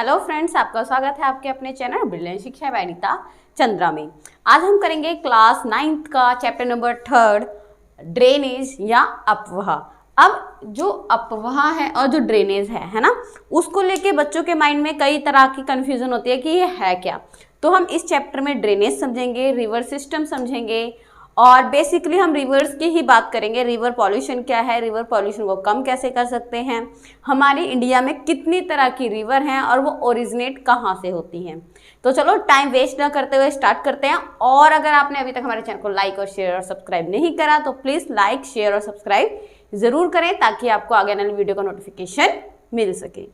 Hello friends, आपका स्वागत है आपके अपने चैनल ब्रिलियंट शिक्षा बाय अनीता चंद्रा में। आज हम करेंगे क्लास 9th का चैप्टर नंबर 3 ड्रेनेज या अपवाह। अब जो अपवाह है और जो ड्रेनेज है ना, उसको लेके बच्चों के माइंड में कई तरह की कंफ्यूजन होती है कि ये है क्या। तो हम इस चैप्टर में ड्रेनेज समझेंगे, रिवर सिस्टम समझेंगे और बेसिकली हम रिवर्स की ही बात करेंगे। रिवर पॉल्यूशन क्या है, रिवर पॉल्यूशन को कम कैसे कर सकते हैं, हमारे इंडिया में कितनी तरह की रिवर हैं और वो ओरिजिनेट कहाँ से होती हैं। तो चलो टाइम वेस्ट ना करते हुए स्टार्ट करते हैं। और अगर आपने अभी तक हमारे चैनल को लाइक और शेयर और सब्सक्राइब नहीं करा तो प्लीज़ लाइक, शेयर और सब्सक्राइब ज़रूर करें ताकि आपको आगे आने वाली वीडियो का नोटिफिकेशन मिल सके।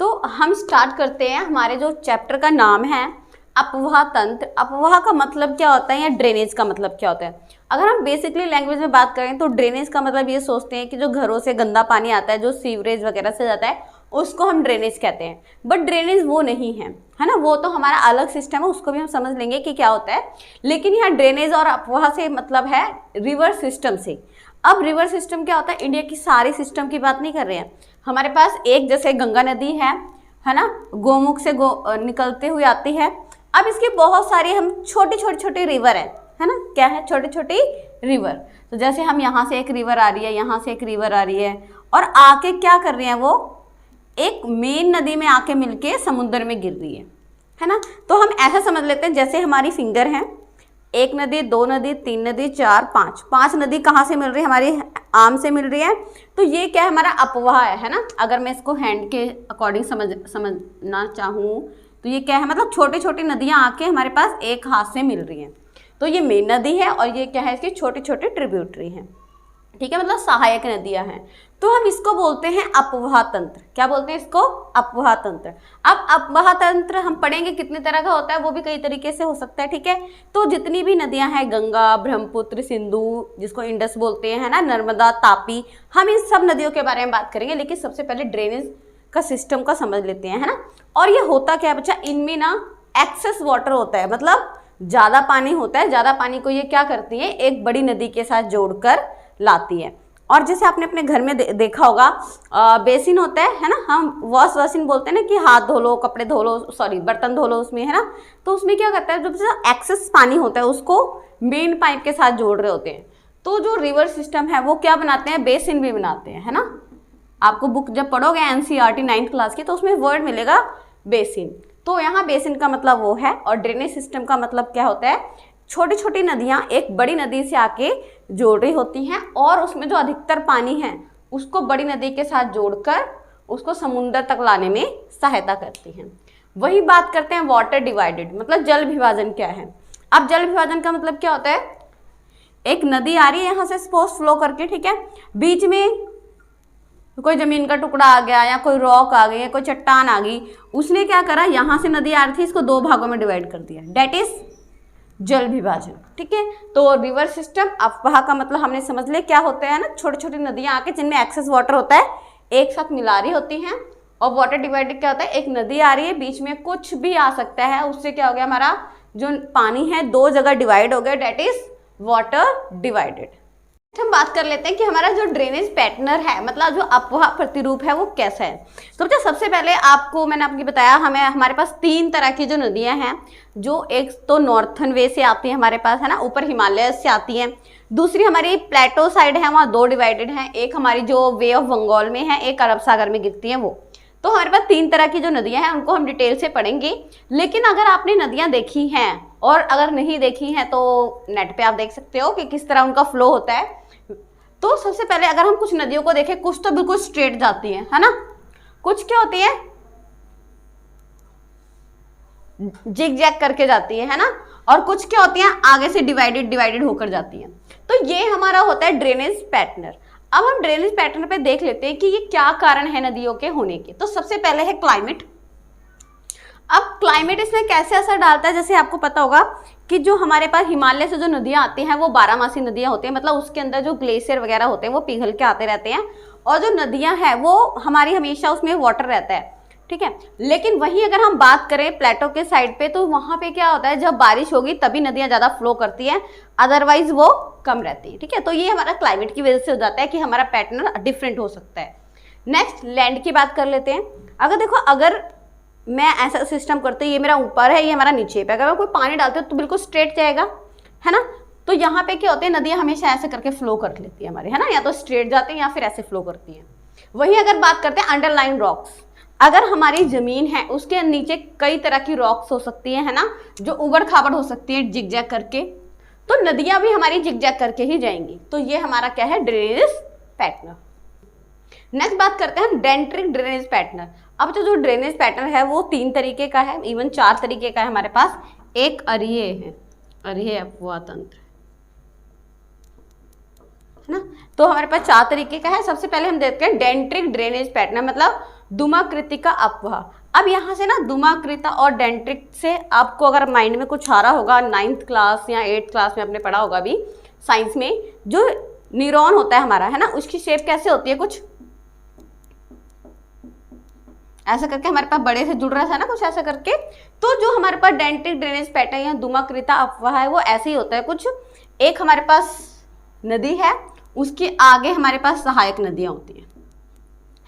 तो हम स्टार्ट करते हैं। हमारे जो चैप्टर का नाम है अपवाह तंत्र। अपवाह का मतलब क्या होता है या ड्रेनेज का मतलब क्या होता है। अगर हम बेसिकली लैंग्वेज में बात करें तो ड्रेनेज का मतलब ये सोचते हैं कि जो घरों से गंदा पानी आता है, जो सीवरेज वगैरह से जाता है, उसको हम ड्रेनेज कहते हैं। बट ड्रेनेज वो नहीं है, है ना, वो तो हमारा अलग सिस्टम है, उसको भी हम समझ लेंगे कि क्या होता है। लेकिन यहाँ ड्रेनेज और अपवाह से मतलब है रिवर सिस्टम से। अब रिवर सिस्टम क्या होता है, इंडिया की सारी सिस्टम की बात नहीं कर रहे हैं। हमारे पास एक जैसे गंगा नदी है ना, गोमुख से निकलते हुए आती है। अब इसकी बहुत सारी हम छोटी रिवर है ना, क्या है, छोटी छोटी रिवर। तो जैसे हम यहाँ से एक रिवर आ रही है, यहाँ से एक रिवर आ रही है और आके क्या कर रही है, वो एक मेन नदी में आके मिलके समुद्र में गिर रही है ना। तो हम ऐसा समझ लेते हैं जैसे हमारी फिंगर है, एक नदी, दो नदी, तीन नदी, चार, पांच नदी कहाँ से मिल रही है, हमारी आर्म से मिल रही है। तो ये क्या है, हमारा अपवाह है ना। अगर मैं इसको हैंड के अकॉर्डिंग समझना चाहूँ तो ये क्या है, मतलब छोटी छोटी नदियाँ आके हमारे पास एक हाथ से मिल रही हैं। तो ये मेन नदी है और ये क्या है, इसकी छोटी छोटी ट्रिब्यूटरी हैं, ठीक है, मतलब सहायक नदियाँ हैं। तो हम इसको बोलते हैं अपवाह तंत्र। क्या बोलते हैं इसको, अपवाह तंत्र। अब अपवाह तंत्र हम पढ़ेंगे कितनी तरह का होता है, वो भी कई तरीके से हो सकता है, ठीक है। तो जितनी भी नदियाँ हैं, गंगा, ब्रह्मपुत्र, सिंधु, जिसको इंडस बोलते हैं, है ना, नर्मदा, तापी, हम इन सब नदियों के बारे में बात करेंगे। लेकिन सबसे पहले ड्रेनेज का सिस्टम का समझ लेते हैं, है ना। और ये होता क्या है बच्चा, इनमें ना एक्सेस वाटर होता है, मतलब ज़्यादा पानी होता है। ज़्यादा पानी को ये क्या करती है, एक बड़ी नदी के साथ जोड़कर लाती है। और जैसे आपने अपने घर में देखा होगा, बेसिन होता है ना, हम वॉश बेसिन बोलते हैं ना, कि हाथ धो लो, कपड़े धो लो, सॉरी बर्तन धो लो उसमें, है ना। तो उसमें क्या करता है, जब एक्सेस पानी होता है उसको मेन पाइप के साथ जोड़ रहे होते हैं। तो जो रिवर सिस्टम है वो क्या बनाते हैं, बेसिन भी बनाते हैं, है ना। आपको बुक जब पढ़ोगे एनसीईआरटी 9th क्लास की तो उसमें वर्ड मिलेगा बेसिन। तो यहाँ बेसिन का मतलब वो है। और ड्रेनेज सिस्टम का मतलब क्या होता है, छोटी छोटी नदियाँ एक बड़ी नदी से आके जोड़ रही होती हैं और उसमें जो अधिकतर पानी है उसको बड़ी नदी के साथ जोड़कर उसको समुद्र तक लाने में सहायता करती हैं। वही बात करते हैं वाटर डिवाइडेड, मतलब जल विभाजन क्या है। अब जल विभाजन का मतलब क्या होता है, एक नदी आ रही है यहाँ से सपोज फ्लो करके, ठीक है, बीच में कोई जमीन का टुकड़ा आ गया या कोई रॉक आ गई या कोई चट्टान आ गई, उसने क्या करा, यहाँ से नदी आ रही थी, इसको दो भागों में डिवाइड कर दिया, डेट इज जल विभाजन, ठीक है। तो रिवर सिस्टम, अपवाह का मतलब हमने समझ लिया क्या होता है ना, छोटी छोटी नदियाँ आके जिनमें एक्सेस वाटर होता है एक साथ मिला रही होती हैं। और वाटर डिवाइडेड क्या होता है, एक नदी आ रही है, बीच में कुछ भी आ सकता है, उससे क्या हो गया, हमारा जो पानी है दो जगह डिवाइड हो गया, डेट इज वाटर डिवाइडेड। हम बात कर लेते हैं कि हमारा जो ड्रेनेज पैटर्न है, मतलब जो अपवाह प्रतिरूप है, वो कैसा है। तो बच्चा सबसे पहले मैंने आपको बताया, हमारे पास तीन तरह की जो नदियां हैं, जो एक तो नॉर्थन वे से आती है हमारे पास, है ना, ऊपर हिमालय से आती हैं। दूसरी हमारी प्लेटो साइड है, वहाँ दो डिवाइडेड हैं, एक हमारी जो वे ऑफ बंगाल में है, एक अरब सागर में गिरती है वो। तो हमारे पास तीन तरह की जो नदियां हैं उनको हम डिटेल से पढ़ेंगे। लेकिन अगर आपने नदियां देखी हैं और अगर नहीं देखी हैं तो नेट पे आप देख सकते हो कि किस तरह उनका फ्लो होता है। तो सबसे पहले अगर हम कुछ नदियों को देखें, कुछ तो बिल्कुल स्ट्रेट जाती है ना, कुछ क्या होती है, जिग जैग करके जाती है ना, और कुछ क्या होती हैं, आगे से डिवाइडेड होकर जाती हैं। तो ये हमारा होता है ड्रेनेज पैटर्न। अब हम ड्रेनेज पैटर्न पे देख लेते हैं कि ये क्या कारण है नदियों के होने के। तो सबसे पहले है क्लाइमेट। अब क्लाइमेट इसमें कैसे असर डालता है, जैसे आपको पता होगा कि जो हमारे पास हिमालय से जो नदियाँ आती हैं वो 12मासी नदियाँ होती हैं, मतलब उसके अंदर जो ग्लेशियर वगैरह होते हैं वो पिघल के आते रहते हैं और जो नदियाँ हैं वो हमारी हमेशा उसमें वाटर रहता है, ठीक है। लेकिन वहीं अगर हम बात करें प्लेटो के साइड पे, तो वहाँ पे क्या होता है, जब बारिश होगी तभी नदियाँ ज़्यादा फ्लो करती हैं, अदरवाइज वो कम रहती है, ठीक है। तो ये हमारा क्लाइमेट की वजह से हो जाता है कि हमारा पैटर्न डिफरेंट हो सकता है। नेक्स्ट लैंड की बात कर लेते हैं। अगर देखो, अगर मैं ऐसा सिस्टम करती हूँ, ये मेरा ऊपर है, ये हमारा नीचे पे, अगर मैं कोई पानी डालती हूँ तो बिल्कुल स्ट्रेट जाएगा, है ना। तो यहाँ पे क्या होते हैं, नदियाँ हमेशा ऐसे करके फ्लो कर लेती है हमारे, है ना, या तो स्ट्रेट जाते हैं या फिर ऐसे फ्लो करती हैं। वही अगर बात करते हैं अंडरलाइन रॉक्स, अगर हमारी जमीन है उसके नीचे कई तरह की रॉक्स हो सकती है ना, जो उबड़ खाबड़ हो सकती है जिगजैग करके, तो नदियां भी हमारी जिगजैग करके ही जाएंगी। तो ये हमारा क्या है, ड्रेनेज पैटर्न। नेक्स्ट बात करते हैं डेंट्रिक ड्रेनेज पैटर्न। अब तो जो ड्रेनेज पैटर्न है वो 3 तरीके का है, इवन 4 तरीके का है हमारे पास। एक अरीय है, अरीय अपवाह तंत्र, है ना। तो हमारे पास 4 तरीके का है। सबसे पहले हम देखते हैं डेंट्रिक ड्रेनेज पैटर्न, मतलब दुमाकृति का अपवाह। अब यहाँ से ना दुमाकृता और डेंट्रिक से आपको अगर माइंड में कुछ आ रहा होगा, 9th क्लास या 8th क्लास में आपने पढ़ा होगा अभी साइंस में, जो न्यूरॉन होता है हमारा, है ना, उसकी शेप कैसे होती है, कुछ ऐसा करके हमारे पास बड़े से जुड़ रहा था ना, कुछ ऐसा करके। तो जो हमारे पास डेंट्रिक ड्रेनेज पैटर्न या दुमाकृता अपवाह है वो ऐसे ही होता है कुछ। एक हमारे पास नदी है, उसके आगे हमारे पास सहायक नदियां होती हैं,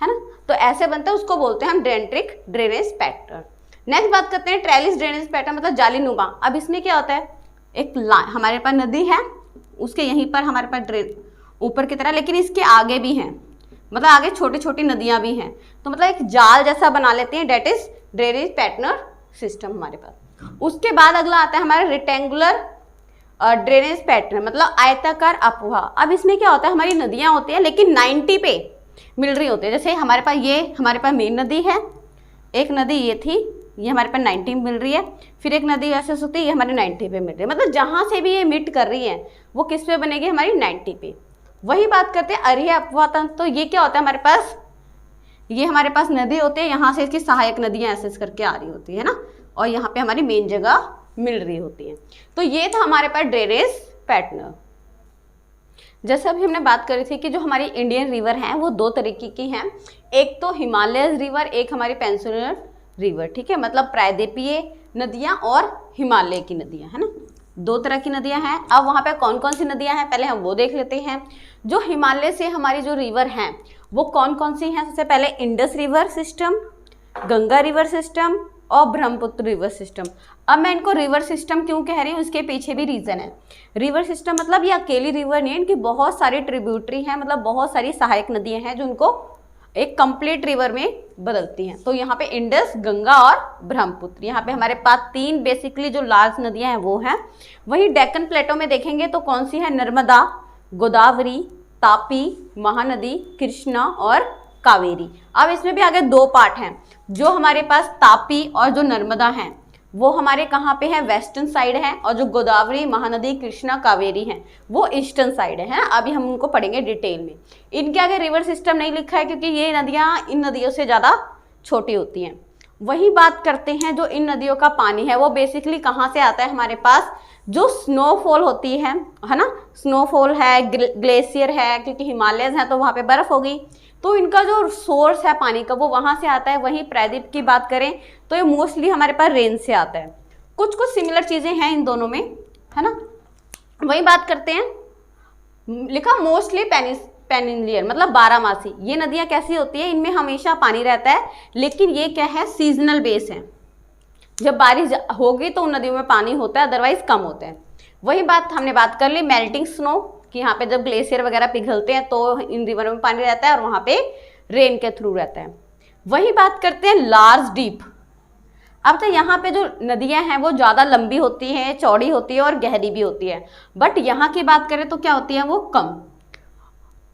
है ना, तो ऐसे बनता है, उसको बोलते हैं हम डेंट्रिक ड्रेनेज पैटर्न। नेक्स्ट बात करते हैं ट्रेलिस ड्रेनेज पैटर्न, मतलब जालीनुमा। अब इसमें क्या होता है, एक हमारे पास नदी है, उसके यहीं पर हमारे पास ड्रेन ऊपर की तरह, लेकिन इसके आगे भी हैं, मतलब आगे छोटी छोटी नदियां भी हैं, तो मतलब एक जाल जैसा बना लेते हैं, that is drainage pattern system हमारे पास। उसके बाद अगला आता है हमारा रेक्टेंगुलर ड्रेनेज पैटर्न, मतलब आयताकार अपवाह। अब इसमें क्या होता है, हमारी नदियां होती हैं लेकिन 90 पे मिल रही होती है। जैसे हमारे पास मेन नदी है, एक नदी ये थी, ये हमारे पास 90 मिल रही है, फिर एक नदी ऐसे होती है, ये हमारे 90 पे मिल रही है, मतलब जहाँ से भी ये मिट कर रही है वो किस पे बनेगी, हमारी 90 पे। वही बात करते हैं अरीय अपवाह तंत्र। तो ये क्या होता है, हमारे पास ये हमारे पास नदी होते हैं, यहाँ से इसकी सहायक नदियाँ ऐसे करके आ रही होती है ना, और यहाँ पे हमारी मेन जगह मिल रही होती है। तो ये था हमारे पास ड्रेनेज पैटर्न। जैसे अभी हमने बात करी थी कि जो हमारी इंडियन रिवर हैं वो 2 तरीके की हैं, एक तो हिमालयस रिवर, एक हमारी पेनिनसुलर रिवर, ठीक है, मतलब प्रायद्वीपीय नदियाँ और हिमालय की नदियाँ, है ना, 2 तरह की नदियाँ हैं। अब वहाँ पे कौन कौन सी नदियाँ हैं पहले हम वो देख लेते हैं। जो हिमालय से हमारी जो रिवर हैं वो कौन कौन सी हैं, सबसे पहले Indus river system, Ganga river system और ब्रह्मपुत्र रिवर सिस्टम। अब मैं इनको रिवर सिस्टम क्यों कह रही हूँ, इसके पीछे भी रीज़न है। रिवर सिस्टम मतलब ये अकेली रिवर नहीं है, इनकी बहुत सारी ट्रिब्यूटरी हैं, मतलब बहुत सारी सहायक नदियाँ हैं जो उनको एक कंप्लीट रिवर में बदलती हैं। तो यहाँ पे इंडस, गंगा और ब्रह्मपुत्र, यहाँ पे हमारे पास 3 बेसिकली जो लार्ज नदियाँ हैं वो हैं। वहीं डेक्कन प्लेटो में देखेंगे तो कौन सी है, नर्मदा, गोदावरी, तापी, महानदी, कृष्णा और कावेरी। अब इसमें भी आगे 2 पार्ट हैं, जो हमारे पास तापी और जो नर्मदा हैं वो हमारे कहाँ पे है, वेस्टर्न साइड है, और जो गोदावरी, महानदी, कृष्णा, कावेरी हैं वो ईस्टर्न साइड है ना। अभी हम उनको पढ़ेंगे डिटेल में। इनके आगे रिवर सिस्टम नहीं लिखा है क्योंकि ये नदियाँ इन नदियों से ज़्यादा छोटी होती हैं। वही बात करते हैं जो इन नदियों का पानी है वो बेसिकली कहाँ से आता है, हमारे पास जो स्नोफॉल होती है ना, स्नोफॉल है, ग्लेशियर है, क्योंकि हिमालयस हैं तो वहाँ पे बर्फ़ होगी, तो इनका जो सोर्स है पानी का वो वहाँ से आता है। वहीं प्रायद्वीप की बात करें तो ये मोस्टली हमारे पास रेन से आता है। कुछ कुछ सिमिलर चीज़ें हैं इन दोनों में, है ना। वही बात करते हैं, लिखा मोस्टली पेनिनलियर, मतलब 12मासी। ये नदियाँ कैसी होती है, इनमें हमेशा पानी रहता है, लेकिन ये क्या है, सीजनल बेस है। जब बारिश होगी तो उन नदियों में पानी होता है, अदरवाइज कम होता है। वही बात हमने बात कर ली मेल्टिंग स्नो कि यहाँ पे जब ग्लेशियर वगैरह पिघलते हैं तो इन रिवर में पानी रहता है और वहाँ पे रेन के थ्रू रहता है। वही बात करते हैं लार्ज डीप। अब तो यहाँ पे जो नदियाँ हैं वो ज़्यादा लंबी होती हैं, चौड़ी होती है और गहरी भी होती है, बट यहाँ की बात करें तो क्या होती है, वो कम।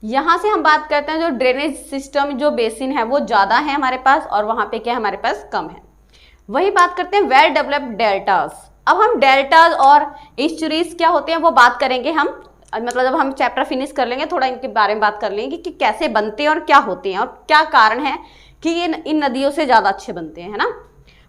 यहाँ से हम बात करते हैं जो ड्रेनेज सिस्टम, जो बेसिन है वो ज़्यादा है हमारे पास, और वहाँ पे क्या हमारे पास कम है। वही बात करते हैं वेल डेवलप्ड डेल्टाज। अब हम डेल्टाज और ईस्चुरीज क्या होते हैं वो बात करेंगे हम, मतलब जब हम चैप्टर फिनिश कर लेंगे थोड़ा इनके बारे में बात कर लेंगे कि कैसे बनते हैं और क्या होते हैं और क्या कारण है कि ये इन नदियों से ज़्यादा अच्छे बनते हैं, है ना।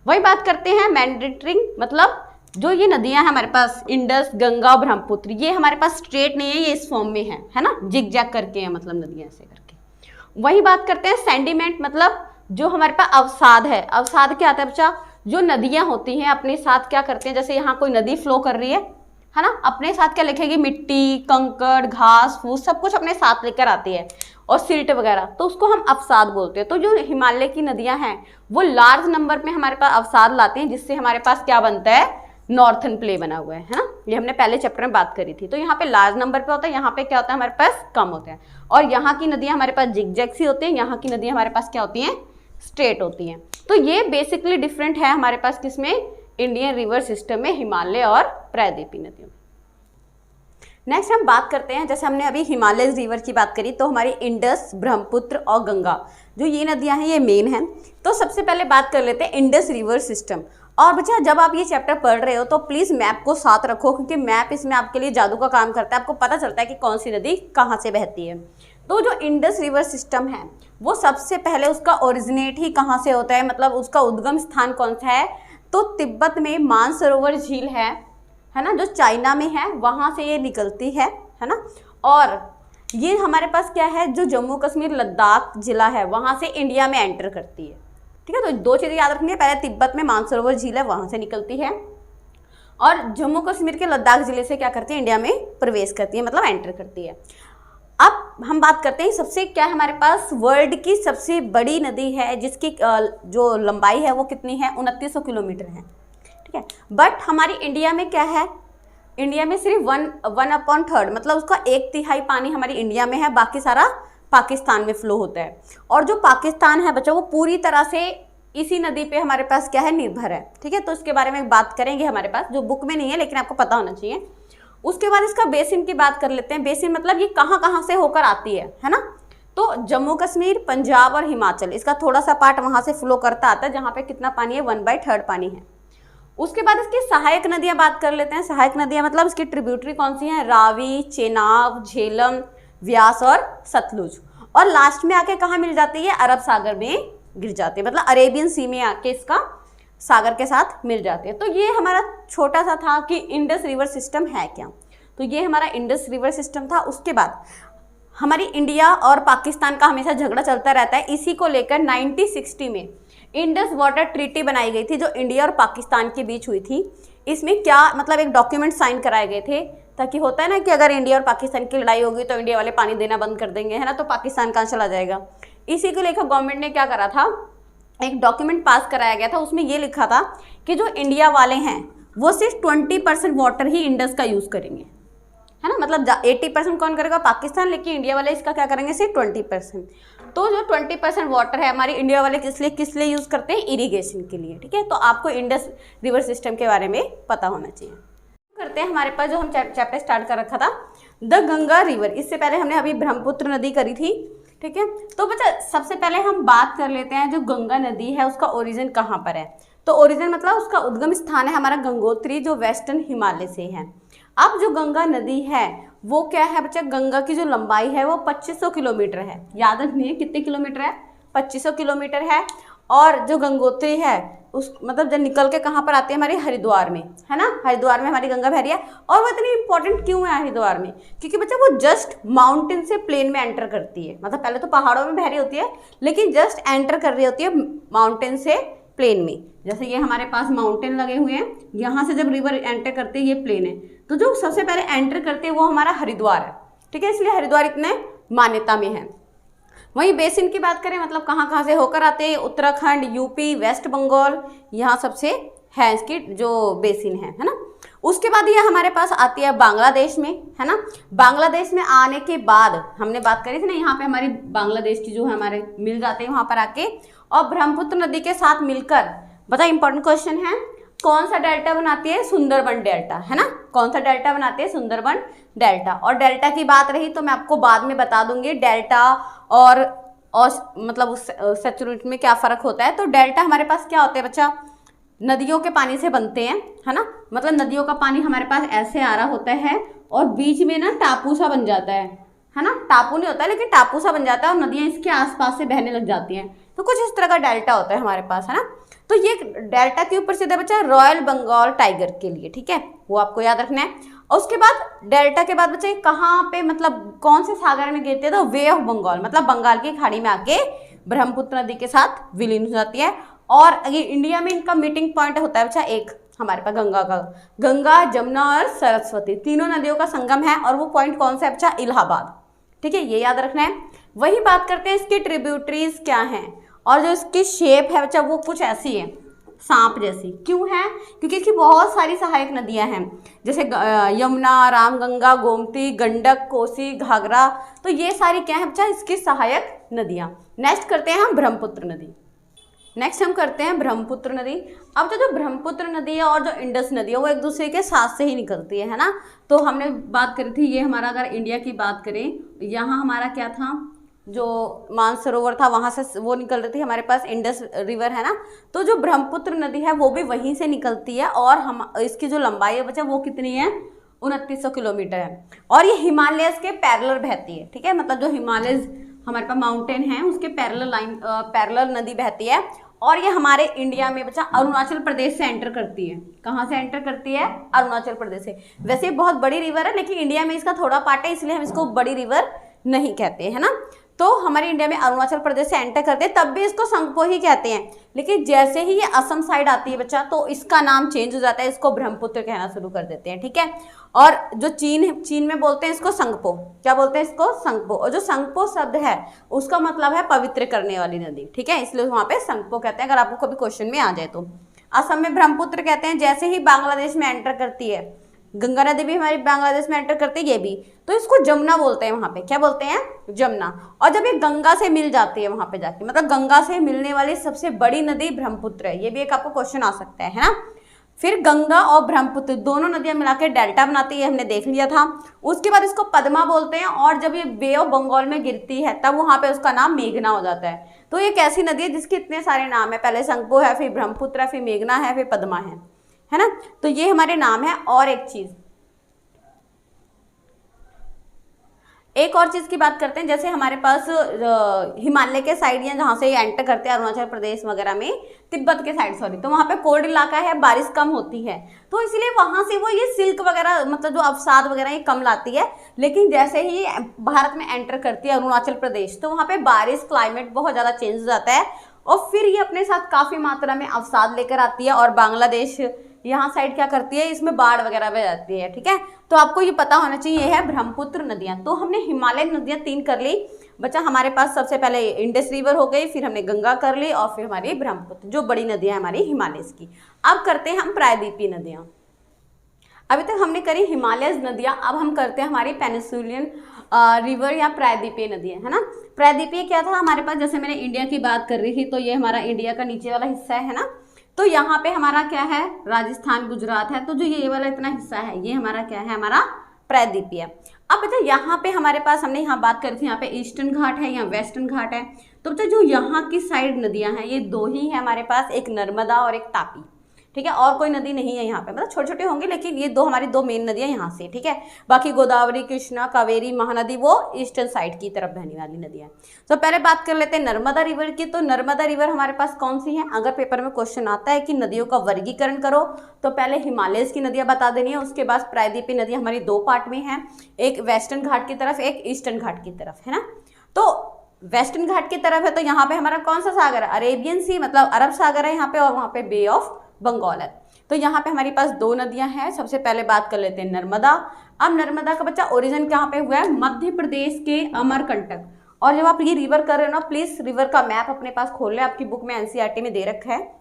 वही बात करते हैं मैंडेटरिंग, मतलब जो ये नदियां हैं हमारे पास इंडस, गंगा और ब्रह्मपुत्र, ये हमारे पास स्ट्रेट नहीं है, ये इस फॉर्म में है ना, जिग जैग करके है, मतलब नदियां ऐसे करके। वही बात करते हैं सेंडिमेंट, मतलब जो हमारे पास अवसाद है। अवसाद क्या आता है बच्चा, जो नदियां होती हैं अपने साथ क्या करते हैं, जैसे यहाँ कोई नदी फ्लो कर रही है ना, अपने साथ क्या लिखेगी, मिट्टी, कंकड़, घास फूस सब कुछ अपने साथ लेकर आती है, और सिल्ट वगैरह, तो उसको हम अवसाद बोलते हैं। तो जो हिमालय की नदियां हैं वो लार्ज नंबर में हमारे पास अवसाद लाते हैं, जिससे हमारे पास क्या बनता है, नॉर्थन प्ले बना हुआ है ना। ये हमने पहले चैप्टर में बात करी थी। तो यहाँ पे लार्ज नंबर पे होता है, यहाँ पे क्या होता है हमारे पास कम होते हैं। और यहाँ की नदियाँ हमारे पास जिगजैग सी होती हैं, यहाँ की नदियाँ हमारे पास क्या होती हैं, स्ट्रेट होती हैं। तो ये बेसिकली डिफरेंट है हमारे पास किसमें, इंडियन रिवर सिस्टम में, हिमालय और प्रायद्वीपीय नदियों में। नेक्स्ट हम बात करते हैं, जैसे हमने अभी हिमालय रिवर की बात करी, तो हमारी इंडस, ब्रह्मपुत्र और गंगा, जो ये नदियां हैं ये मेन हैं। तो सबसे पहले बात कर लेते हैं इंडस रिवर सिस्टम। और बच्चा जब आप ये चैप्टर पढ़ रहे हो तो प्लीज़ मैप को साथ रखो, क्योंकि मैप इसमें आपके लिए जादू का काम करता है, आपको पता चलता है कि कौन सी नदी कहाँ से बहती है। तो जो इंडस रिवर सिस्टम है वो सबसे पहले उसका ओरिजिनेट ही कहाँ से होता है, मतलब उसका उद्गम स्थान कौन सा है, तो तिब्बत में मानसरोवर झील है ना, जो चाइना में है, वहाँ से ये निकलती है ना। और ये हमारे पास क्या है, जो जम्मू कश्मीर लद्दाख जिला है वहाँ से इंडिया में एंटर करती है, ठीक है। तो दो चीज़ें याद रखनी है, पहले तिब्बत में मानसरोवर झील है वहाँ से निकलती है, और जम्मू कश्मीर के लद्दाख जिले से क्या करती है, इंडिया में प्रवेश करती है, मतलब एंटर करती है। अब हम बात करते हैं सबसे क्या है, हमारे पास वर्ल्ड की सबसे बड़ी नदी है जिसकी जो लंबाई है वो कितनी है, 2900 किलोमीटर है, ठीक है। बट हमारी इंडिया में क्या है, इंडिया में सिर्फ 1/3 मतलब उसका 1/3 पानी हमारी इंडिया में है, बाकी सारा पाकिस्तान में फ्लो होता है। और जो पाकिस्तान है बच्चों वो पूरी तरह से इसी नदी पे हमारे पास क्या है, निर्भर है, ठीक है। तो इसके बारे में बात करेंगे, हमारे पास जो बुक में नहीं है लेकिन आपको पता होना चाहिए। उसके बाद इसका बेसिन की बात कर लेते हैं। बेसिन मतलब ये कहाँ कहाँ से होकर आती है ना। तो जम्मू कश्मीर, पंजाब और हिमाचल, इसका थोड़ा सा पार्ट वहाँ से फ्लो करता आता है, जहाँ पे कितना पानी है, 1/3 पानी है। उसके बाद इसकी सहायक नदियाँ बात कर लेते हैं। सहायक नदियाँ मतलब इसकी ट्रिब्यूटरी कौन सी हैं, रावी, चेनाब, झेलम, व्यास और सतलुज। और लास्ट में आके कहाँ मिल जाती है, अरब सागर में गिर जाती है, मतलब अरेबियन सी में आके इसका सागर के साथ मिल जाते हैं। तो ये हमारा छोटा सा था कि इंडस रिवर सिस्टम है क्या, तो ये हमारा इंडस रिवर सिस्टम था। उसके बाद हमारी इंडिया और पाकिस्तान का हमेशा झगड़ा चलता रहता है, इसी को लेकर 1960 में इंडस वाटर ट्रीटी बनाई गई थी, जो इंडिया और पाकिस्तान के बीच हुई थी। इसमें क्या मतलब एक डॉक्यूमेंट साइन कराए गए थे, ताकि होता है ना कि अगर इंडिया और पाकिस्तान की लड़ाई होगी तो इंडिया वाले पानी देना बंद कर देंगे, है ना, तो पाकिस्तान कहाँ चला जाएगा। इसी को लेकर गवर्नमेंट ने क्या करा था, एक डॉक्यूमेंट पास कराया गया था, उसमें ये लिखा था कि जो इंडिया वाले हैं वो सिर्फ 20% वाटर ही इंडस का यूज़ करेंगे, है ना, मतलब 80% कौन करेगा, पाकिस्तान, लेकिन इंडिया वाले इसका क्या करेंगे, सिर्फ 20%। तो जो 20% वाटर है हमारी इंडिया वाले किस लिए यूज़ करते हैं, इरिगेशन के लिए, ठीक है। तो आपको इंडस रिवर सिस्टम के बारे में पता होना चाहिए। करते हैं हमारे पास जो हम चैप्टर स्टार्ट कर रखा था, द गंगा रिवर। इससे पहले हमने अभी ब्रह्मपुत्र नदी करी थी, ठीक है। तो बच्चा सबसे पहले हम बात कर लेते हैं जो गंगा नदी है उसका ओरिजिन कहाँ पर है। तो ओरिजिन मतलब उसका उद्गम स्थान है हमारा गंगोत्री, जो वेस्टर्न हिमालय से है। अब जो गंगा नदी है वो क्या है बच्चा, गंगा की जो लंबाई है वो 2500 किलोमीटर है। याद रखनी है कितने किलोमीटर है, 2500 किलोमीटर है। और जो गंगोत्री है उस मतलब जब निकल के कहाँ पर आती है, हमारे हरिद्वार में, है ना, हरिद्वार में हमारी गंगा बह रही है। और वो इतनी इंपॉर्टेंट क्यों है हरिद्वार में, क्योंकि बच्चा वो जस्ट माउंटेन से प्लेन में एंटर करती है, मतलब पहले तो पहाड़ों में बह रही होती है लेकिन जस्ट एंटर कर रही होती है माउंटेन से प्लेन में। जैसे ये हमारे पास माउंटेन लगे हुए हैं, यहाँ से जब रिवर एंटर करती है ये प्लेन है, तो जो सबसे पहले एंटर करते हैं वो हमारा हरिद्वार है, ठीक है। इसलिए हरिद्वार इतने मान्यता में है। वहीं बेसिन की बात करें, मतलब कहाँ से होकर आते हैं, उत्तराखंड, यूपी, वेस्ट बंगाल, यहाँ सबसे है इसकी जो बेसिन है ना। उसके बाद ये हमारे पास आती है बांग्लादेश में, है ना। बांग्लादेश में आने के बाद हमने बात करी थी ना, यहाँ पे हमारी बांग्लादेश की जो है हमारे मिल जाते हैं वहाँ पर आके, और ब्रह्मपुत्र नदी के साथ मिलकर, बता इंपॉर्टेंट क्वेश्चन है, कौन सा डेल्टा बनाती है, सुंदरबन डेल्टा, है ना। कौन सा डेल्टा बनाती है, सुंदरबन डेल्टा। और डेल्टा की बात रही तो मैं आपको बाद में बता दूंगी डेल्टा और मतलब उस सैचुरेशन में क्या फ़र्क होता है। तो डेल्टा हमारे पास क्या होते हैं बच्चा, नदियों के पानी से बनते हैं, है ना, मतलब नदियों का पानी हमारे पास ऐसे आ रहा होता है और बीच में ना टापू सा बन जाता है ना, टापू नहीं होता है लेकिन टापू सा बन जाता है और नदियाँ इसके आसपास से बहने लग जाती हैं। तो कुछ इस तरह का डेल्टा होता है हमारे पास, है ना। तो ये डेल्टा के ऊपर सीधा बच्चा रॉयल बंगाल टाइगर के लिए, ठीक है, वो आपको याद रखना है। और उसके बाद डेल्टा के बाद बच्चा कहाँ पे मतलब कौन से सागर में गिरते हैं, तो वे ऑफ बंगाल, मतलब बंगाल की खाड़ी में आके ब्रह्मपुत्र नदी के साथ विलीन हो जाती है। और ये इंडिया में इनका मीटिंग पॉइंट होता है बच्चा एक हमारे पास गंगा का, गंगा, जमुना और सरस्वती तीनों नदियों का संगम है। और वो पॉइंट कौन सा है बच्चा, इलाहाबाद, ठीक है, ये याद रखना है। वही बात करते हैं इसकी ट्रिब्यूटरीज क्या हैं, और जो इसकी शेप है बच्चा वो कुछ ऐसी है, सांप जैसी। क्यों है? क्योंकि इसकी बहुत सारी सहायक नदियां हैं, जैसे यमुना, रामगंगा, गोमती, गंडक, कोसी, घाघरा। तो ये सारी क्या है बच्चा, इसकी सहायक नदियां। नेक्स्ट करते हैं हम ब्रह्मपुत्र नदी। नेक्स्ट हम करते हैं ब्रह्मपुत्र नदी। अब जो ब्रह्मपुत्र नदी है और जो इंडस नदी है वो एक दूसरे के साथ से ही निकलती है ना। तो हमने बात करी थी, ये हमारा अगर इंडिया की बात करें, यहाँ हमारा क्या था, जो मानसरोवर था वहाँ से वो निकल रही थी, हमारे पास इंडस रिवर है ना। तो जो ब्रह्मपुत्र नदी है वो भी वहीं से निकलती है, और हम इसकी जो लंबाई है बच्चा वो कितनी है, 2900 किलोमीटर है। और ये हिमालय के पैरेलल बहती है, ठीक है, मतलब जो हिमालय हमारे पास माउंटेन है उसके पैरेलल नदी बहती है। और ये हमारे इंडिया में बच्चा अरुणाचल प्रदेश से एंटर करती है। कहाँ से एंटर करती है? अरुणाचल प्रदेश से। वैसे बहुत बड़ी रिवर है, लेकिन इंडिया में इसका थोड़ा पार्ट है, इसलिए हम इसको बड़ी रिवर नहीं कहते हैं ना। तो हमारे इंडिया में अरुणाचल प्रदेश से एंटर करते हैं, तब भी इसको संगपो ही कहते हैं। लेकिन जैसे ही ये असम साइड आती है बच्चा, तो इसका नाम चेंज हो जाता है, इसको ब्रह्मपुत्र कहना शुरू कर देते हैं, ठीक है। और जो चीन में बोलते हैं इसको संगपो। क्या बोलते हैं इसको? संगपो। और जो संगपो शब्द है उसका मतलब है पवित्र करने वाली नदी, ठीक है, इसलिए वहाँ पे संगपो कहते हैं, अगर आपको कभी क्वेश्चन में आ जाए तो। असम में ब्रह्मपुत्र कहते हैं। जैसे ही बांग्लादेश में एंटर करती है, गंगा नदी भी हमारी बांग्लादेश में एंटर करती है, ये भी, तो इसको जमुना बोलते हैं वहाँ पे। क्या बोलते हैं? जमुना। और जब ये गंगा से मिल जाती है वहाँ पे जाके, मतलब गंगा से मिलने वाली सबसे बड़ी नदी ब्रह्मपुत्र है। ये भी एक आपको क्वेश्चन आ सकता है ना। फिर गंगा और ब्रह्मपुत्र दोनों नदियां मिलाकर डेल्टा बनाती है, हमने देख लिया था। उसके बाद इसको पद्मा बोलते हैं, और जब ये बे ऑफ बंगाल में गिरती है तब वहाँ पे उसका नाम मेघना हो जाता है। तो ये एक ऐसी नदी है जिसके इतने सारे नाम है, पहले संगपो है, फिर ब्रह्मपुत्र है, फिर मेघना है, फिर पद्मा है ना। तो ये हमारे नाम है। और एक और चीज़ की बात करते हैं, जैसे हमारे पास हिमालय के साइड या जहाँ से एंटर करते हैं अरुणाचल प्रदेश वगैरह में, तिब्बत के साइड सॉरी, तो वहाँ पे कोल्ड इलाका है, बारिश कम होती है, तो इसलिए वहाँ से वो ये सिल्क वगैरह, मतलब जो अवसाद वगैरह ये कम लाती है। लेकिन जैसे ही भारत में एंटर करती है अरुणाचल प्रदेश, तो वहाँ पे बारिश, क्लाइमेट बहुत ज़्यादा चेंज हो जाता है, और फिर ये अपने साथ काफ़ी मात्रा में अवसाद लेकर आती है, और बांग्लादेश यहाँ साइड क्या करती है, इसमें बाढ़ वगैरह बह जाती है, ठीक है। तो आपको ये पता होना चाहिए, ये है ब्रह्मपुत्र नदियाँ। तो हमने हिमालय नदियाँ 3 कर ली बच्चा। हमारे पास सबसे पहले इंडस रिवर हो गई, फिर हमने गंगा कर ली, और फिर हमारी ब्रह्मपुत्र, जो बड़ी नदियाँ हैं हमारी हिमालय की। अब करते हैं हम प्रायद्वीपीय नदियाँ। अभी तक हमने करी हिमालय नदियाँ, अब हम करते हैं हमारी पेनिसुलियन रिवर या प्रायद्वीपीय नदियाँ, है ना। प्रायद्वीपीय क्या था हमारे पास, जैसे मैंने इंडिया की बात कर रही थी, तो ये हमारा इंडिया का नीचे वाला हिस्सा है ना। तो यहाँ पे हमारा क्या है, राजस्थान, गुजरात है। तो जो ये वाला इतना हिस्सा है ये हमारा क्या है, हमारा प्रायद्वीपीय। अब बच्चा यहाँ पे हमारे पास, हमने यहाँ बात करी थी, यहाँ पे ईस्टर्न घाट है या वेस्टर्न घाट है। तो बच्चा जो यहाँ की साइड नदियाँ हैं ये 2 ही है हमारे पास, एक नर्मदा और एक तापी, ठीक है। और कोई नदी नहीं है यहाँ पे, मतलब छोटे छोटे होंगे, लेकिन ये हमारी 2 मेन नदियाँ यहाँ से, ठीक है। बाकी गोदावरी, कृष्णा, कावेरी, महानदी वो ईस्टर्न साइड की तरफ बहने वाली नदियाँ। तो पहले बात कर लेते हैं नर्मदा रिवर की। तो नर्मदा रिवर हमारे पास कौन सी है, अगर पेपर में क्वेश्चन आता है कि नदियों का वर्गीकरण करो, तो पहले हिमालय की नदियाँ बता देनी है। उसके बाद प्रायद्वीपीय नदियाँ हमारी 2 पार्ट में है, एक वेस्टर्न घाट की तरफ, एक ईस्टर्न घाट की तरफ, है ना। तो वेस्टर्न घाट की तरफ है तो यहाँ पे हमारा कौन सा सागर है, अरेबियन सी, मतलब अरब सागर है यहाँ पे, और वहाँ पे बे ऑफ बंगाल है। तो यहाँ पे हमारे पास 2 नदियाँ हैं। सबसे पहले बात कर लेते हैं नर्मदा। अब नर्मदा का बच्चा ओरिजिन कहाँ पे हुआ है, मध्य प्रदेश के अमरकंटक। और जब आप ये रिवर कर रहे हो ना, प्लीज रिवर का मैप अपने पास खोल लें, आपकी बुक में एनसीईआरटी में दे रखा है।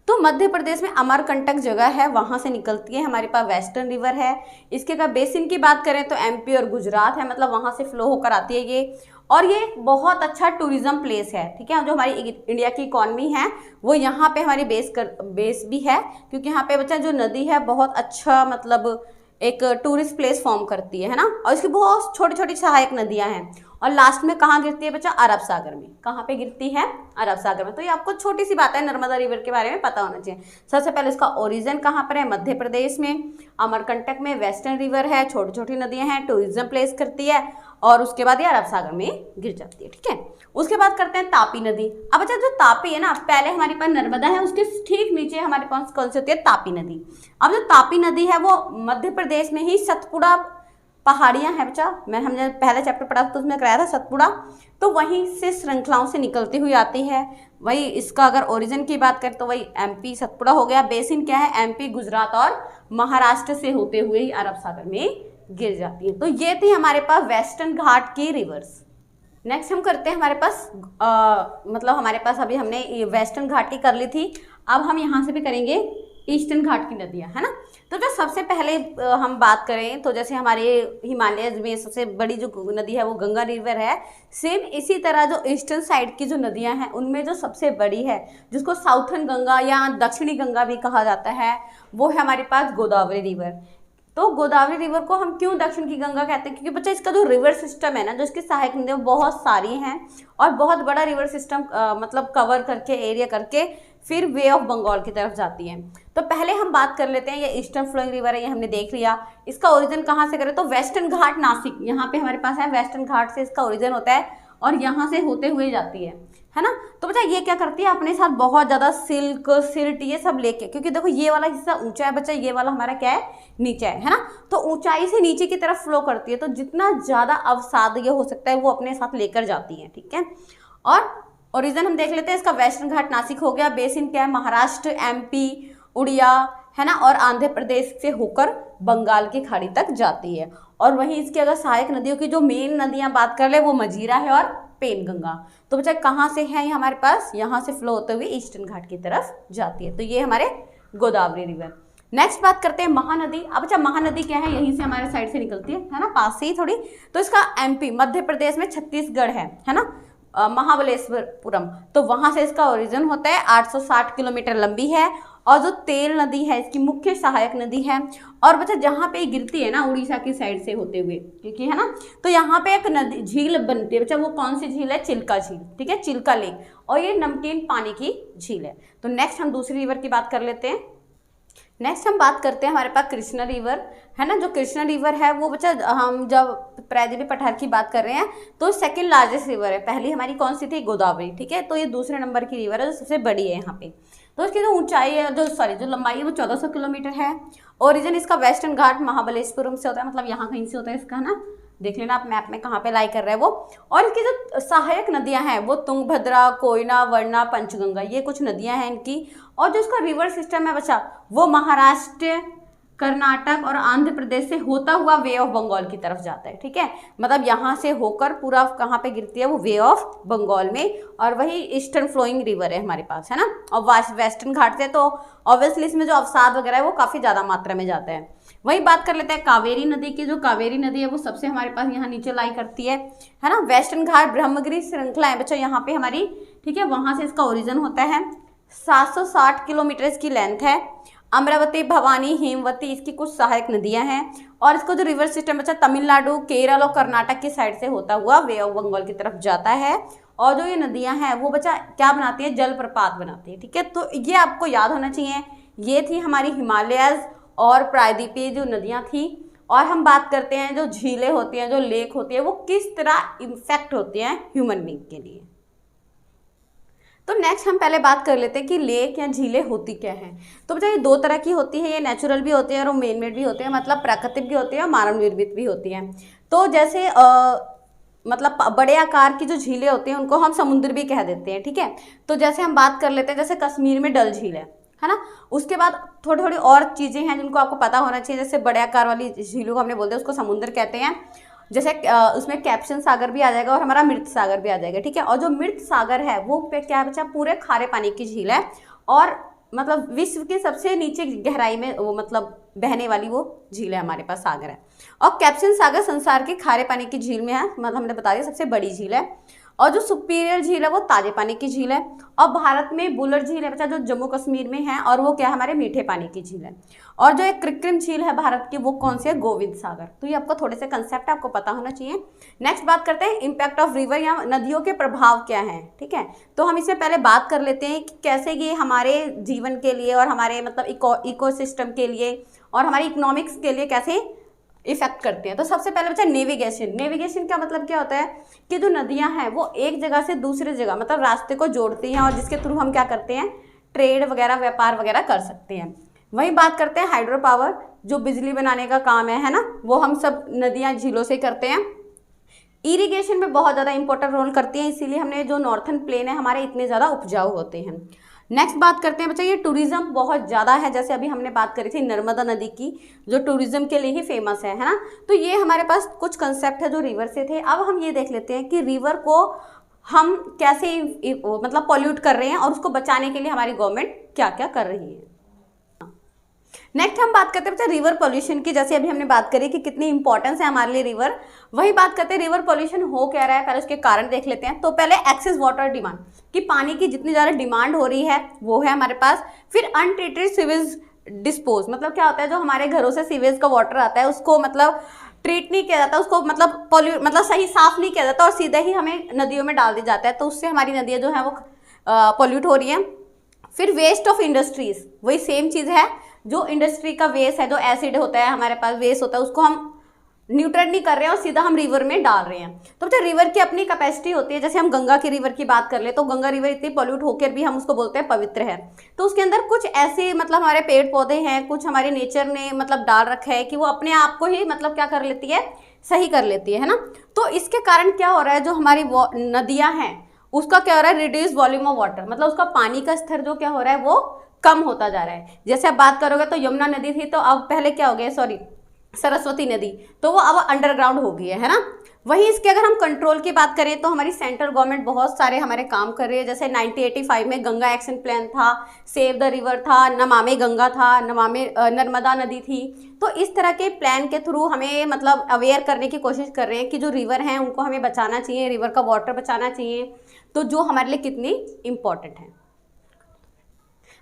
तो मध्य प्रदेश में अमरकंटक जगह है, वहाँ से निकलती है। हमारे पास वेस्टर्न रिवर है। इसके का बेसिन की बात करें तो एमपी और गुजरात है, मतलब वहाँ से फ्लो होकर आती है ये। और ये बहुत अच्छा टूरिज्म प्लेस है, ठीक है। जो हमारी इंडिया की इकॉनमी है वो यहाँ पे हमारी बेस भी है, क्योंकि यहाँ पे बच्चा जो नदी है बहुत अच्छा, मतलब एक टूरिस्ट प्लेस फॉर्म करती है ना। और इसकी बहुत छोटी छोटी सहायक नदियाँ हैं। और लास्ट में कहाँ गिरती है बच्चा, अरब सागर में। कहाँ पे गिरती है, अरब सागर में। तो ये आपको छोटी सी बात है, नर्मदा रिवर के बारे में पता होना चाहिए। सबसे पहले इसका ओरिजिन कहाँ पर है, मध्य प्रदेश में, अमरकंटक में। वेस्टर्न रिवर है, छोटी छोटी नदियाँ हैं, टूरिज्म प्लेस करती है, और उसके बाद ये अरब सागर में गिर जाती है, ठीक है। उसके बाद करते हैं तापी नदी। अब अच्छा जो तापी है ना, पहले हमारे पास नर्मदा है, उसके ठीक नीचे हमारे पास कौन सी होती है, तापी नदी। अब जो तापी नदी है वो मध्य प्रदेश में ही सतपुड़ा पहाड़ियाँ हैं बच्चा, हमने पहले चैप्टर पढ़ा तो उसमें कराया था सतपुड़ा। तो वहीं से श्रृंखलाओं से निकलती हुई आती है। वही इसका अगर ओरिजिन की बात करें तो वही एमपी सतपुड़ा हो गया। बेसिन क्या है, एमपी, गुजरात और महाराष्ट्र से होते हुए ही अरब सागर में गिर जाती है। तो ये थी हमारे पास वेस्टर्न घाट की रिवर्स। नेक्स्ट हम करते हैं हमारे पास मतलब हमारे पास अभी हमने वेस्टर्न घाट की कर ली थी, अब हम यहाँ से भी करेंगे ईस्टर्न घाट की नदियाँ, है ना। तो जो सबसे पहले हम बात करें तो जैसे हमारे हिमालय में सबसे बड़ी जो नदी है वो गंगा रिवर है। सेम इसी तरह जो ईस्टर्न साइड की जो नदियाँ हैं उनमें जो सबसे बड़ी है, जिसको साउथर्न गंगा या दक्षिणी गंगा भी कहा जाता है, वो है हमारे पास गोदावरी रिवर। तो गोदावरी रिवर को हम क्यों दक्षिण की गंगा कहते हैं, क्योंकि बच्चा इसका जो रिवर सिस्टम है ना, जो इसकी सहायक नदियाँ बहुत सारी हैं और बहुत बड़ा रिवर सिस्टम मतलब कवर करके एरिया करके फिर वे ऑफ बंगाल की तरफ जाती है। तो पहले हम बात कर लेते हैं, ये ईस्टर्न फ्लोइंग रिवर है, ये हमने देख लिया। इसका ओरिजिन कहाँ से करें तो वेस्टर्न घाट नासिक, यहाँ पे हमारे पास है वेस्टर्न घाट से इसका ओरिजिन होता है और यहाँ से होते हुए जाती है ना। तो बच्चा ये क्या करती है, अपने साथ बहुत ज़्यादा सिल्क सिल्ट ये सब लेके, क्योंकि देखो ये वाला हिस्सा ऊंचा है बच्चा, ये वाला हमारा क्या है नीचा है ना। तो ऊंचाई से नीचे की तरफ फ्लो करती है, तो जितना ज़्यादा अवसाद ये हो सकता है वो अपने साथ लेकर जाती है, ठीक है। और ओरिजिन हम देख लेते हैं, इसका वेस्टर्न घाट नासिक हो गया। बेसिन क्या है, महाराष्ट्र, एमपी, उड़िया, है ना, और आंध्र प्रदेश से होकर बंगाल की खाड़ी तक जाती है। और वहीं इसकी अगर सहायक नदियों की जो मेन नदियां बात कर ले वो मजीरा है और पेनगंगा। तो बच्चा कहाँ से है हमारे पास, यहाँ से फ्लो होते हुए ईस्टर्न घाट की तरफ जाती है। तो ये हमारे गोदावरी रिवर। नेक्स्ट बात करते हैं महानदी। अब अच्छा महानदी क्या है, यहीं से हमारे साइड से निकलती है ना, पास से ही थोड़ी। तो इसका एमपी मध्य प्रदेश में छत्तीसगढ़ है ना, महाबलेश्वरपुरम, तो वहां से इसका ओरिजिन होता है। 860 किलोमीटर लंबी है और जो तेल नदी है इसकी मुख्य सहायक नदी है। और बच्चा जहाँ पे गिरती है ना उड़ीसा की साइड से होते हुए, क्योंकि है ना, तो यहाँ पे एक नदी झील बनती है बच्चा, वो कौन सी झील है, चिल्का झील, ठीक है, चिल्का लेक, और ये नमकीन पानी की झील है। तो नेक्स्ट हम दूसरी रिवर की बात कर लेते हैं। नेक्स्ट हम बात करते हैं हमारे पास कृष्णा रिवर, है ना। जो कृष्णा रिवर है वो बच्चा हम जब प्रायद्वीपीय पठार की बात कर रहे हैं तो सेकंड लार्जेस्ट रिवर है। पहली हमारी कौन सी थी, गोदावरी, ठीक है। तो ये दूसरे नंबर की रिवर है जो सबसे बड़ी है यहाँ पे। तो इसकी जो ऊंचाई है, जो लंबाई है वो 1400 किलोमीटर है। ओरिजिन इसका वेस्टर्न घाट महाबलेश्वरम से होता है, मतलब यहाँ कहीं से होता है इसका, है ना। देख लेना आप मैप में कहाँ पे लाई कर रहा है वो। और इसकी जो सहायक नदियां हैं वो तुंगभद्रा, कोयना, वर्णा, पंचगंगा, ये कुछ नदियां हैं इनकी। और जो इसका रिवर सिस्टम है बच्चा वो महाराष्ट्र, कर्नाटक और आंध्र प्रदेश से होता हुआ वे ऑफ बंगाल की तरफ जाता है, ठीक है। मतलब यहाँ से होकर पूरा कहाँ पे गिरती है, वो वे ऑफ बंगाल में। और वही ईस्टर्न फ्लोइंग रिवर है हमारे पास, है ना। और वेस्टर्न घाट से तो ऑब्वियसली इसमें जो अवसाद वगैरह है वो काफ़ी ज़्यादा मात्रा में जाता है। वही बात कर लेते हैं कावेरी नदी की। जो कावेरी नदी है वो सबसे हमारे पास यहाँ नीचे लाई करती है ना। वेस्टर्न घाट ब्रह्मगिरी श्रृंखला है बच्चों यहाँ पे हमारी, ठीक है, वहाँ से इसका ओरिजिन होता है। 760 किलोमीटर इसकी लेंथ है। अमरावती, भवानी, हेमवती इसकी कुछ सहायक नदियां हैं। और इसको जो रिवर सिस्टम बच्चा तमिलनाडु, केरल और कर्नाटक की साइड से होता हुआ वे ऑफ बंगाल की तरफ जाता है। और जो ये नदियां हैं वो बच्चा क्या बनाती है, जलप्रपात बनाती है, ठीक है। तो ये आपको याद होना चाहिए। ये थी हमारी हिमालयज और प्रायद्वीपीय जो नदियां थी। और हम बात करते हैं जो झीलें होती हैं, जो लेक होती है, वो किस तरह इम्फेक्ट होती हैं ह्यूमन बींग के लिए। तो नेक्स्ट हम पहले बात कर लेते हैं कि लेक या झीलें होती क्या हैं। तो बच्चा ये दो तरह की होती है, ये नेचुरल भी होती है और मैन मेड भी होती है, मतलब प्राकृतिक भी होती है और मानव निर्मित भी होती हैं। तो जैसे मतलब बड़े आकार की जो झीलें होती हैं उनको हम समुद्र भी कह देते हैं, ठीक है। तो जैसे हम बात कर लेते हैं, जैसे कश्मीर में डल झील है ना। उसके बाद थोड़ी थोड़ी और चीज़ें हैं जिनको आपको पता होना चाहिए। जैसे बड़े आकार वाली झीलों को हमने बोलते हैं उसको समुद्र कहते हैं। जैसे उसमें कैप्शन सागर भी आ जाएगा और हमारा मृत सागर भी आ जाएगा, ठीक है। और जो मृत सागर है वो क्या है बच्चा, पूरे खारे पानी की झील है और मतलब विश्व की सबसे नीचे गहराई में वो मतलब बहने वाली वो झील है हमारे पास, सागर है। और कैप्शन सागर संसार के खारे पानी की झील में है, मतलब हमने बता दिया सबसे बड़ी झील है। और जो सुपीरियर झील है वो ताजे पानी की झील है। और भारत में बुलर झील है बच्चा जो जम्मू कश्मीर में है, और वो क्या है हमारे मीठे पानी की झील है। और जो एक कृत्रिम झील है भारत की वो कौन सी है, गोविंद सागर। तो ये आपको थोड़े से कंसेप्ट आपको पता होना चाहिए। नेक्स्ट बात करते हैं इम्पैक्ट ऑफ रिवर या नदियों के प्रभाव क्या हैं, ठीक है। तो हम इससे पहले बात कर लेते हैं कि कैसे ये हमारे जीवन के लिए और हमारे मतलब इकोसिस्टम के लिए और हमारी इकोनॉमिक्स के लिए कैसे इफेक्ट करते हैं। तो सबसे पहले बच्चा नेविगेशन। नेविगेशन का मतलब क्या होता है कि जो नदियां हैं वो एक जगह से दूसरी जगह मतलब रास्ते को जोड़ती हैं और जिसके थ्रू हम क्या करते हैं, ट्रेड वगैरह, व्यापार वगैरह कर सकते हैं। वहीं बात करते हैं हाइड्रो पावर, जो बिजली बनाने का काम है ना, वो हम सब नदियां झीलों से करते हैं। इरिगेशन में बहुत ज़्यादा इंपॉर्टेंट रोल करती हैं, इसीलिए हमने जो नॉर्थन प्लेन है हमारे इतने ज़्यादा उपजाऊ होते हैं। नेक्स्ट बात करते हैं बच्चा, ये टूरिज्म बहुत ज़्यादा है, जैसे अभी हमने बात करी थी नर्मदा नदी की जो टूरिज्म के लिए ही फेमस है ना। तो ये हमारे पास कुछ कंसेप्ट है जो रिवर से थे। अब हम ये देख लेते हैं कि रिवर को हम कैसे मतलब पॉल्यूट कर रहे हैं और उसको बचाने के लिए हमारी गवर्नमेंट क्या क्या कर रही है। नेक्स्ट हम बात करते हैं बच्चा रिवर पॉल्यूशन की। जैसे अभी हमने बात करी कि कितनी इंपॉर्टेंस है हमारे लिए रिवर, वही बात करते हैं रिवर पॉल्यूशन हो क्या रहा है, पहले उसके कारण देख लेते हैं। तो पहले एक्सेस वाटर डिमांड, कि पानी की जितनी ज़्यादा डिमांड हो रही है वो है हमारे पास। फिर अनट्रीटेड सीवेज डिस्पोज, मतलब क्या होता है जो हमारे घरों से सीवेज का वाटर आता है उसको मतलब ट्रीट नहीं किया जाता, उसको मतलब सही साफ नहीं किया जाता और सीधे ही हमें नदियों में डाल दिया जाता है, तो उससे हमारी नदियाँ जो है वो पॉल्यूट हो रही हैं। फिर वेस्ट ऑफ इंडस्ट्रीज, वही सेम चीज़ है, जो इंडस्ट्री का वेस्ट है, जो एसिड होता है हमारे पास वेस्ट होता है, उसको हम न्यूट्रेट नहीं कर रहे हैं और सीधा हम रिवर में डाल रहे हैं। तो बच्चा रिवर की अपनी कैपेसिटी होती है। जैसे हम गंगा की रिवर की बात कर ले तो गंगा रिवर इतनी पॉल्यूट होकर भी हम उसको बोलते हैं पवित्र है। तो उसके अंदर कुछ ऐसे मतलब हमारे पेड़ पौधे हैं, कुछ हमारे नेचर ने मतलब डाल रखा है कि वो अपने आप को ही मतलब क्या कर लेती है, सही कर लेती है ना। तो इसके कारण क्या हो रहा है, जो हमारी नदियाँ हैं उसका क्या हो रहा है, रिड्यूस वॉल्यूम ऑफ वाटर, मतलब उसका पानी का स्तर जो क्या हो रहा है वो कम होता जा रहा है। जैसे आप बात करोगे तो यमुना नदी थी तो अब पहले क्या हो गया, सॉरी सरस्वती नदी, तो वो अब अंडरग्राउंड हो गई है ना। वहीं इसके अगर हम कंट्रोल की बात करें तो हमारी सेंट्रल गवर्नमेंट बहुत सारे हमारे काम कर रही है। जैसे 1985 में गंगा एक्शन प्लान था, सेव द रिवर था, नमामि गंगा था, नमामि नर्मदा नदी थी। तो इस तरह के प्लान के थ्रू हमें मतलब अवेयर करने की कोशिश कर रहे हैं कि जो रिवर हैं उनको हमें बचाना चाहिए, रिवर का वाटर बचाना चाहिए, तो जो हमारे लिए कितनी इम्पॉर्टेंट है।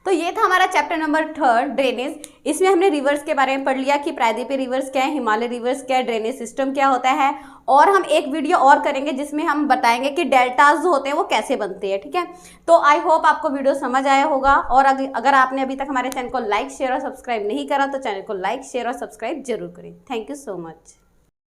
तो ये था हमारा चैप्टर नंबर 3 ड्रेनेज। इसमें हमने रिवर्स के बारे में पढ़ लिया कि प्रायद्वीपीय रिवर्स क्या है, हिमालय रिवर्स क्या है, ड्रेनेज सिस्टम क्या होता है, और हम एक वीडियो और करेंगे जिसमें हम बताएंगे कि डेल्टाज जो होते हैं वो कैसे बनते हैं, ठीक है। तो आई होप आपको वीडियो समझ आया होगा, और अगर आपने अभी तक हमारे चैनल को लाइक शेयर और सब्सक्राइब नहीं करा तो चैनल को लाइक शेयर और सब्सक्राइब जरूर करें। Thank you so much.